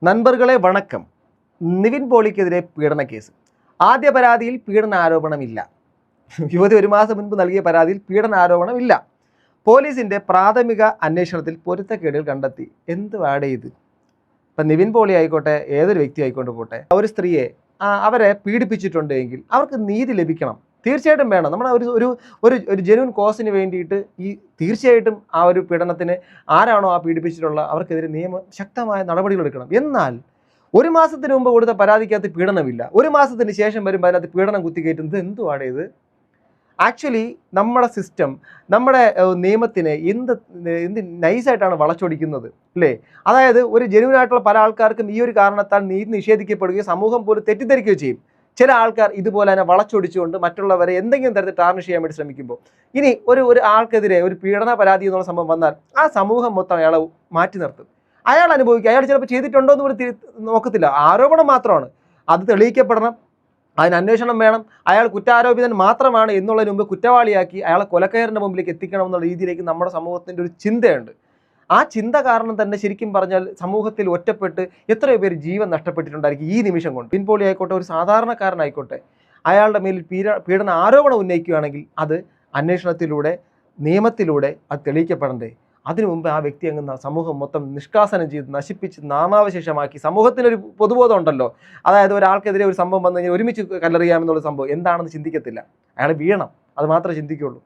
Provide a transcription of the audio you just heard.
നண்பர்களே വണക്കം. നിവിൻ പോളിക്കെതിരെ പീഡന കേസ്. ആദ്യ പരാതിയിൽ പീഡന ആരോപണമില്ല. യുവതി ഒരു മാസം മുൻപ് നൽകിയ പരാതിയിൽ പീഡന ആരോപണമില്ല. പോലീസിന്റെ പ്രാഥമിക അന്വേഷണത്തിൽ പൊരുത്തക്കേടുകൾ കണ്ടെത്തി. എന്ത് വാടേ ഇത്? ഇപ്പം നിവിൻ പോളി ആയിക്കോട്ടെ, ഏതൊരു വ്യക്തി ആയിക്കൊണ്ട് പോട്ടെ, ഒരു സ്ത്രീയെ അവരെ പീഡിപ്പിച്ചിട്ടുണ്ടെങ്കിൽ അവർക്ക് നീതി ലഭിക്കണം. തീർച്ചയായിട്ടും വേണം. നമ്മുടെ ഒരു ജെന്യൂൻ കോസിന് വേണ്ടിയിട്ട് തീർച്ചയായിട്ടും ആ ഒരു പീഡനത്തിന് ആരാണോ ആ പീഡിപ്പിച്ചിട്ടുള്ള അവർക്കെതിരെ ശക്തമായ നടപടികൾ എടുക്കണം. എന്നാൽ ഒരു മാസത്തിന് മുമ്പ് കൊടുത്ത പരാതിക്കകത്ത് പീഡനമില്ല, ഒരു മാസത്തിന് ശേഷം വരുമ്പോൾ അതിനകത്ത് പീഡനം കുത്തിക്കയറ്റുന്നത് എന്തുവാണ് ഇത്? ആക്ച്വലി നമ്മുടെ സിസ്റ്റം, നമ്മുടെ നിയമത്തിനെ എന്ത് നൈസായിട്ടാണ് വളച്ചൊടിക്കുന്നത് അല്ലേ? അതായത് ഒരു ജെന്യൂനായിട്ടുള്ള പല ആൾക്കാർക്കും ഈ ഒരു കാരണത്താൽ നീതി നിഷേധിക്കപ്പെടുകയും സമൂഹം പോലും തെറ്റിദ്ധരിക്കുകയും ചെയ്യും. ചില ആൾക്കാർ ഇതുപോലെ തന്നെ വളച്ചൊടിച്ചുകൊണ്ട് മറ്റുള്ളവരെ എന്തെങ്കിലും തരത്തിൽ ടാർണിഷ് ചെയ്യാൻ വേണ്ടി ശ്രമിക്കുമ്പോൾ ഇനി ഒരു ആൾക്കെതിരെ ഒരു പീഡന പരാതി എന്നുള്ള സംഭവം വന്നാൽ ആ സമൂഹം മൊത്തം അയാളെ മാറ്റി നിർത്തും. അയാൾ അനുഭവിക്കുക, അയാൾ ചിലപ്പോൾ ചെയ്തിട്ടുണ്ടോ എന്ന് പോലും നോക്കത്തില്ല. ആരോപണം മാത്രമാണ്, അത് തെളിയിക്കപ്പെടണം, അതിന് അന്വേഷണം വേണം, അയാൾ കുറ്റാരോപിതൻ മാത്രമാണ് എന്നുള്ളതിന് മുമ്പ് കുറ്റവാളിയാക്കി അയാളെ കൊലക്കയറിൻ്റെ മുമ്പിലേക്ക് എത്തിക്കണം എന്നുള്ള രീതിയിലേക്ക് നമ്മുടെ സമൂഹത്തിൻ്റെ ഒരു ചിന്തയുണ്ട്. ആ ചിന്ത കാരണം തന്നെ ശരിക്കും പറഞ്ഞാൽ സമൂഹത്തിൽ ഒറ്റപ്പെട്ട് എത്രയോ പേര് ജീവൻ നഷ്ടപ്പെട്ടിട്ടുണ്ടായിരിക്കും ഈ നിമിഷം കൊണ്ട്. നിവിൻ പോളി ആയിക്കോട്ടെ, ഒരു സാധാരണക്കാരനായിക്കോട്ടെ, അയാളുടെ മേലിൽ പീഡന ആരോപണം ഉന്നയിക്കുകയാണെങ്കിൽ അത് അന്വേഷണത്തിലൂടെ, നിയമത്തിലൂടെ അത് തെളിയിക്കപ്പെടണ്ടേ? അതിനു മുമ്പ് ആ വ്യക്തി അങ്ങ് സമൂഹം മൊത്തം നിഷ്കാസനം ചെയ്ത് നശിപ്പിച്ച് നാമാവശേഷമാക്കി. സമൂഹത്തിനൊരു പൊതുബോധം ഉണ്ടല്ലോ, അതായത് ഒരാൾക്കെതിരെ ഒരു സംഭവം വന്നു കഴിഞ്ഞാൽ ഒരുമിച്ച് കല്ലെറിയാമെന്നുള്ള സംഭവം എന്താണെന്ന് ചിന്തിക്കത്തില്ല. അയാൾ വീഴണം, അത് മാത്രമേ ചിന്തിക്കുകയുള്ളൂ.